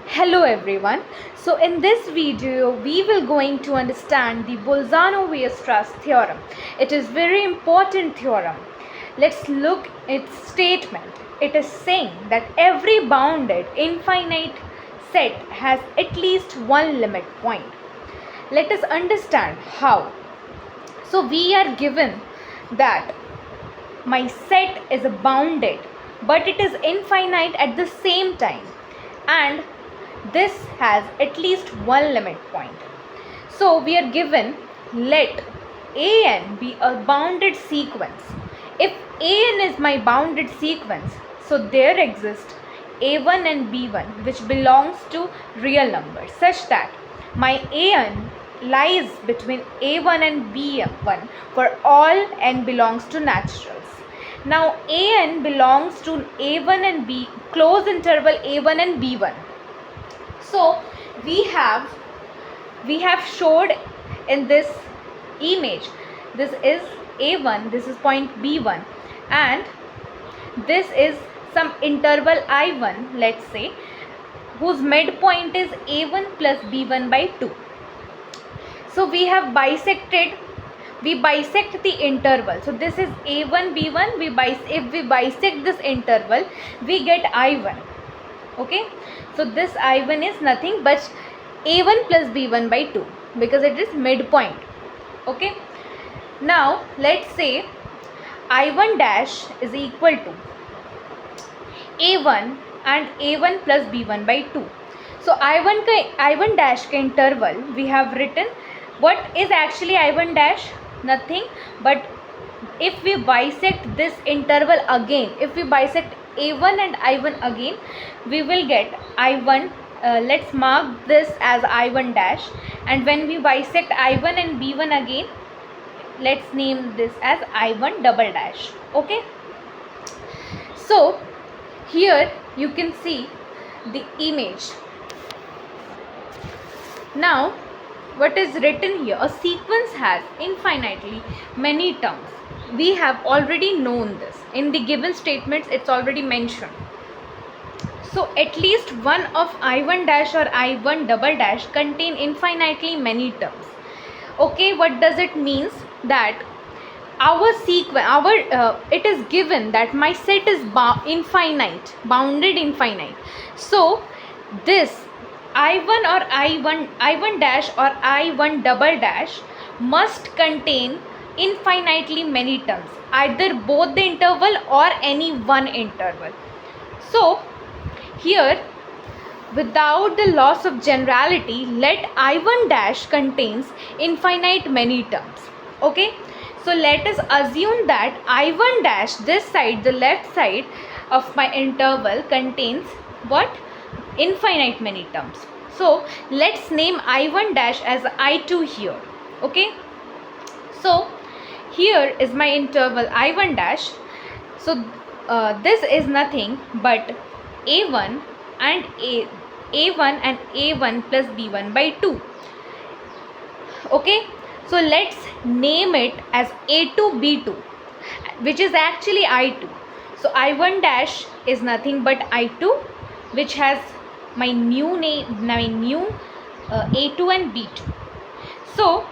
Hello everyone. So in this video we will going to understand the BOLZANO-WEIRESTRASS theorem. It is very important theorem. Let's look its statement. It is saying that every bounded infinite set has at least one limit point. Let us understand how. So we are given that my set is bounded but it is infinite at the same time, and this has at least one limit point. So we are given, let an be a bounded sequence. If an is my bounded sequence, so there exists a1 and b1 which belongs to real numbers, such that my an lies between a1 and b1 for all n belongs to naturals. Now an belongs to a1 and b, close interval a1 and b1. So we have showed in this image, this is a1, this is point b1, and this is some interval I1, let's say, whose midpoint is a1 plus b1 by 2. So we have bisected, we bisect the interval. So this is a1 b1, if we bisect this interval we get I1. Okay, so this I1 is nothing but a1 plus b1 by 2 because it is midpoint. Okay, now let's say I1 dash is equal to a1 and a1 plus b1 by 2. So I1 dash ka interval we have written. What is actually I1 dash? Nothing but if we bisect this interval again, if we bisect a1 and I1 again, we will get I1. Let's mark this as I1 dash, and when we bisect I1 and b1 again, let's name this as I1 double dash. Okay, so here you can see the image. Now what is written here? A sequence has infinitely many terms. We have already known this in the given statements, it's already mentioned. So at least one of I1 dash or I1 double dash contain infinitely many terms. Okay, what does it means? That our sequence, it is given that my set is bounded infinite. So this I1 or I1 dash or I1 double dash must contain infinitely many terms, either both the interval or any one interval. So here, without the loss of generality, let I1 dash contains infinite many terms. Okay, so let us assume that I1 dash, this side, the left side of my interval, contains what? Infinite many terms. So let's name I1 dash as I2 here. Okay, so here is my interval I1 dash. So this is nothing but a1 and a1 plus b1 by 2. Okay, so let's name it as a2 b2, which is actually I2. So I1 dash is nothing but I2, which has my new name, my new a2 and b2. So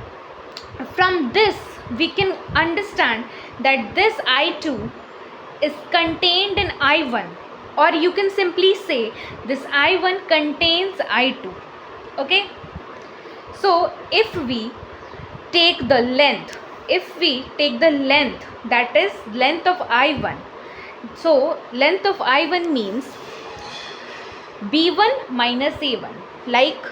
from this we can understand that this I2 is contained in I1, or you can simply say this I1 contains I2. Okay, so if we take the length, that is length of I1, so length of I1 means b1 minus a1, like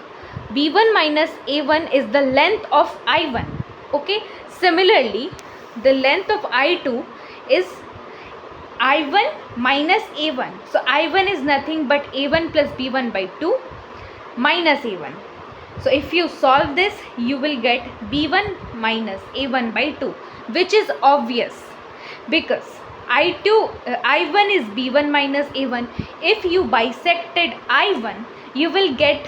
b1 minus a1 is the length of I1. Okay, similarly the length of I2 is I1 minus a1. So I1 is nothing but a1 plus b1 by 2 minus a1. So if you solve this, you will get b1 minus a1 by 2, which is obvious because I1 is b1 minus a1. If you bisected I1, you will get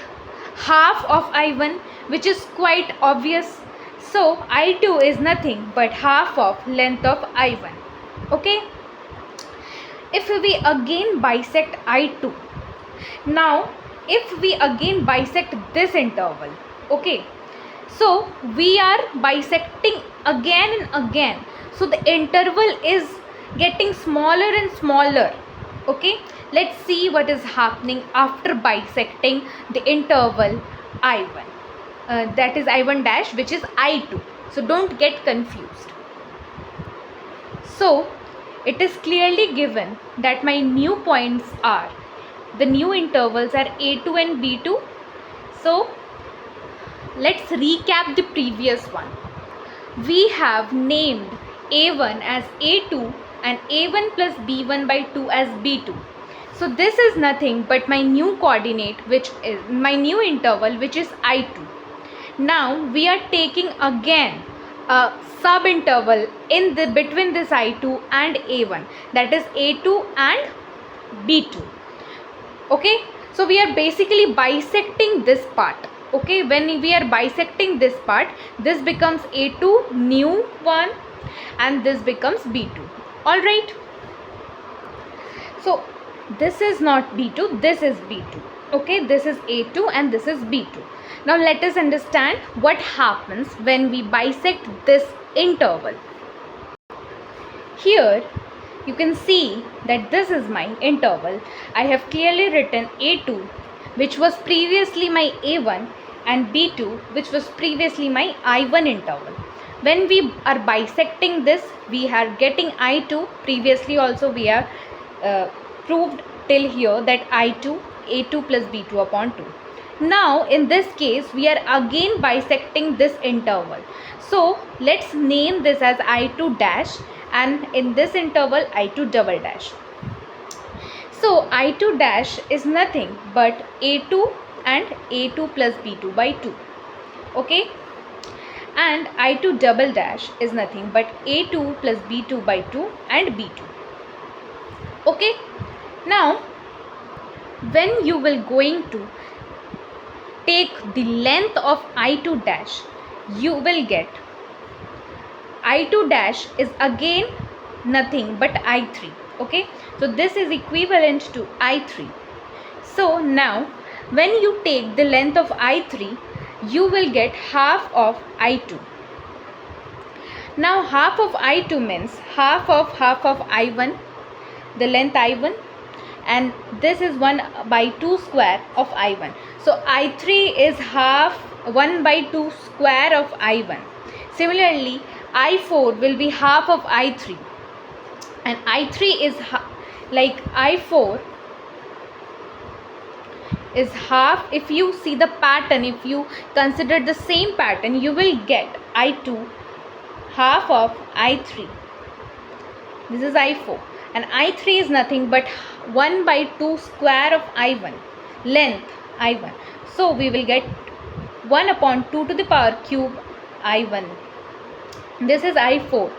half of I1, which is quite obvious. So I2 is nothing but half of length of I1. Okay, if we again bisect I2, now if we again bisect this interval, okay, so we are bisecting again and again, so the interval is getting smaller and smaller. Okay, let's see what is happening after bisecting the interval I1, that is I1 dash, which is I2, so don't get confused. So it is clearly given that my new points are, the new intervals are A2 and B2. So let's recap the previous one. We have named A1 as A2 and A1 plus B1 by 2 as B2. So this is nothing but my new coordinate, which is my new interval, which is I2. Now we are taking again a sub interval in the between this I2 and A1, that is A2 and B2. Okay, so we are basically bisecting this part. Okay, when we are bisecting this part, this becomes A2 new one and this becomes B2. All right, so this is not B2, this is B2. Okay, this is A2 and this is B2. Now let us understand what happens when we bisect this interval. Here you can see that this is my interval. I have clearly written A2, which was previously my A1, and B2, which was previously my I1 interval. When we are bisecting this, we are getting I2. Previously also we have proved till here that I2, A2 plus B2 upon 2. Now in this case we are again bisecting this interval. So let's name this as I2 dash, and in this interval I2 double dash. So I2 dash is nothing but A2 and A2 plus B2 by 2. Okay, and I2 double dash is nothing but A2 plus B2 by 2 and B2. Okay, now when you will going to take the length of I2 dash, you will get I2 dash is again nothing but I3. Okay, so this is equivalent to I3. So now when you take the length of I3, you will get half of I2. Now half of I2 means half of I1, the length I1, and this is 1 by 2 square of I1. So I3 is half 1 by 2 square of I1. Similarly, I4 will be half of I3, and I3 is like I4 is half. If you see the pattern, if you consider the same pattern, you will get I2 half of I3. This is I4, and I3 is nothing but 1 by 2 square of I1, length I1. So we will get 1 upon 2 to the power cube I1. This is I4.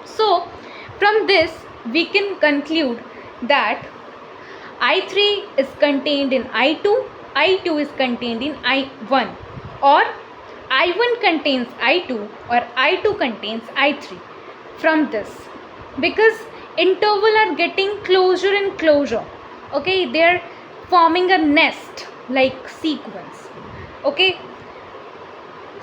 So from this we can conclude that I3 is contained in I2, I2 is contained in I1, or I1 contains I2, or I2 contains I3 from this, because interval are getting closer and closer. Okay, they are forming a nest like sequence. Okay,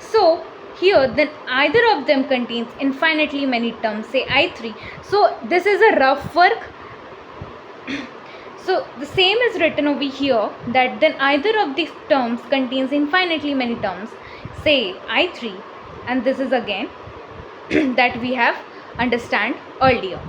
so here then either of them contains infinitely many terms, say I3. So this is a rough work. So the same is written over here, that then either of these terms contains infinitely many terms, say I3, and this is again that we have understand earlier.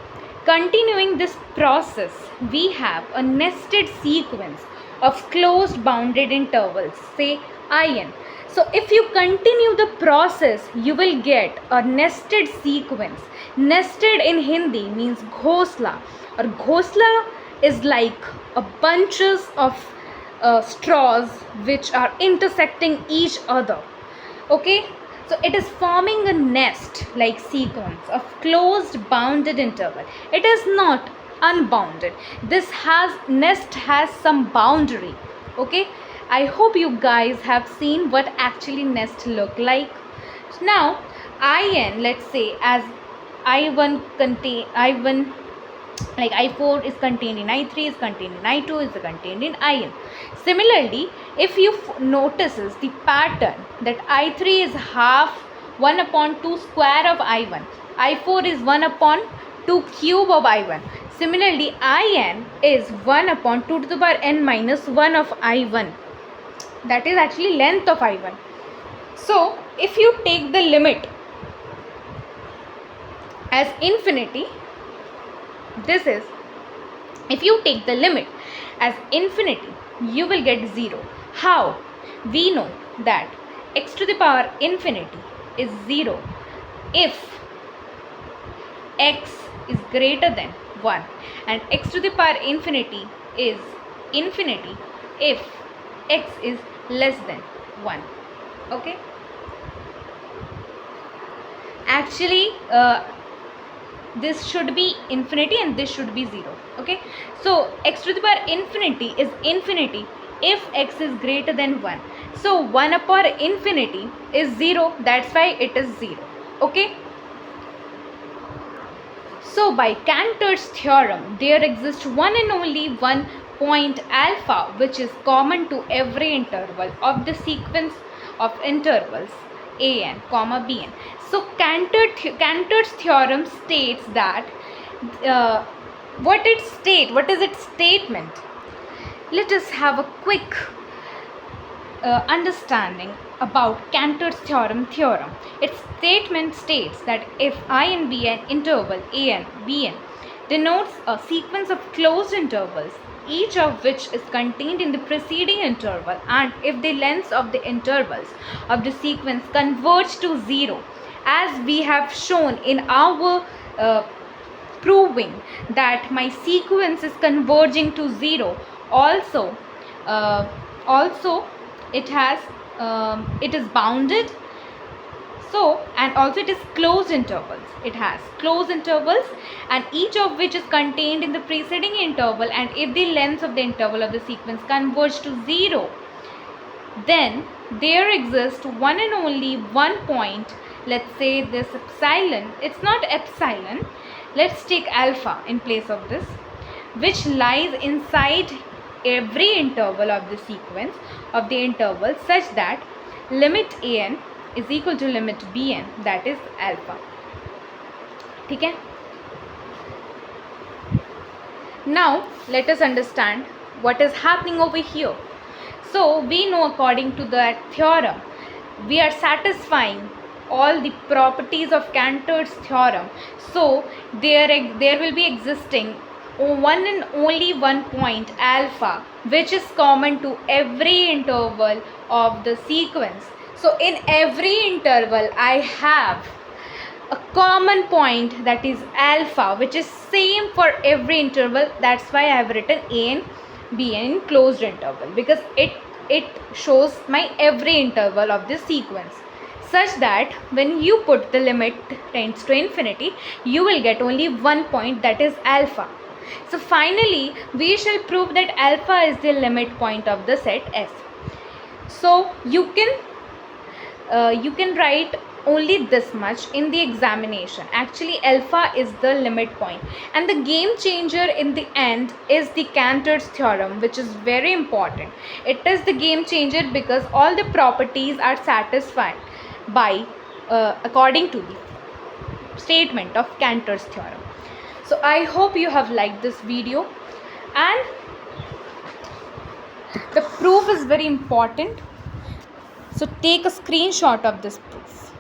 Continuing this process, we have a nested sequence of closed bounded intervals, say In. So if you continue the process, you will get a nested sequence. Nested in Hindi means ghosla, or ghosla is like a bunches of straws which are intersecting each other. Okay, so it is forming a nest like sequence of closed bounded interval. It is not unbounded. This nest has some boundary. Okay, I hope you guys have seen what actually nest look like. Now In, let's say as I1 contain I1 like I4 is contained in I3, is contained in I2, is contained in In. Similarly, if you notices the pattern that I3 is half 1 upon 2 square of I1, I4 is 1 upon 2 cube of I1. Similarly, In is 1 upon 2 to the power n minus 1 of I1. That is actually length of I1. So, if you take the limit as infinity, this is, if you take the limit as infinity, you will get 0. How? We know that x to the power infinity is 0 if x is greater than 1, and x to the power infinity is infinity if x is less than 1. Okay? Actually, this should be infinity and this should be 0. Okay, so x to the power infinity is infinity if x is greater than 1. So 1 upon infinity is 0, that's why it is 0. Okay, so by Cantor's theorem, there exists one and only one point alpha which is common to every interval of the sequence of intervals an, bn. So Cantor's theorem states that what is its statement? Let us have a quick understanding about Cantor's theorem. Its statement states that if I and B an interval an, bn denotes a sequence of closed intervals, each of which is contained in the preceding interval, and if the lengths of the intervals of the sequence converge to 0, as we have shown in our proving that my sequence is converging to 0, also it is bounded. So, and also it is closed intervals. It has closed intervals, and each of which is contained in the preceding interval, and if the lengths of the interval of the sequence converge to 0, then there exists one and only one point. Let's say this epsilon, it's not epsilon, let's take alpha in place of this, which lies inside every interval of the sequence of the interval, such that limit an is equal to limit bn, that is alpha. Okay? Now let us understand what is happening over here. So we know, according to that theorem, we are satisfying all the properties of Cantor's theorem. So there will be existing one and only one point alpha which is common to every interval of the sequence. So in every interval I have a common point, that is alpha, which is same for every interval. That's why I have written a and b in closed interval, because it shows my every interval of this sequence, such that when you put the limit tends to infinity, you will get only one point, that is alpha. So finally we shall prove that alpha is the limit point of the set S. So you can write only this much in the examination. Actually alpha is the limit point, and the game changer in the end is the Cantor's theorem, which is very important. It is the game changer because all the properties are satisfied by according to the statement of Cantor's theorem. So I hope you have liked this video, and the proof is very important. So take a screenshot of this proof.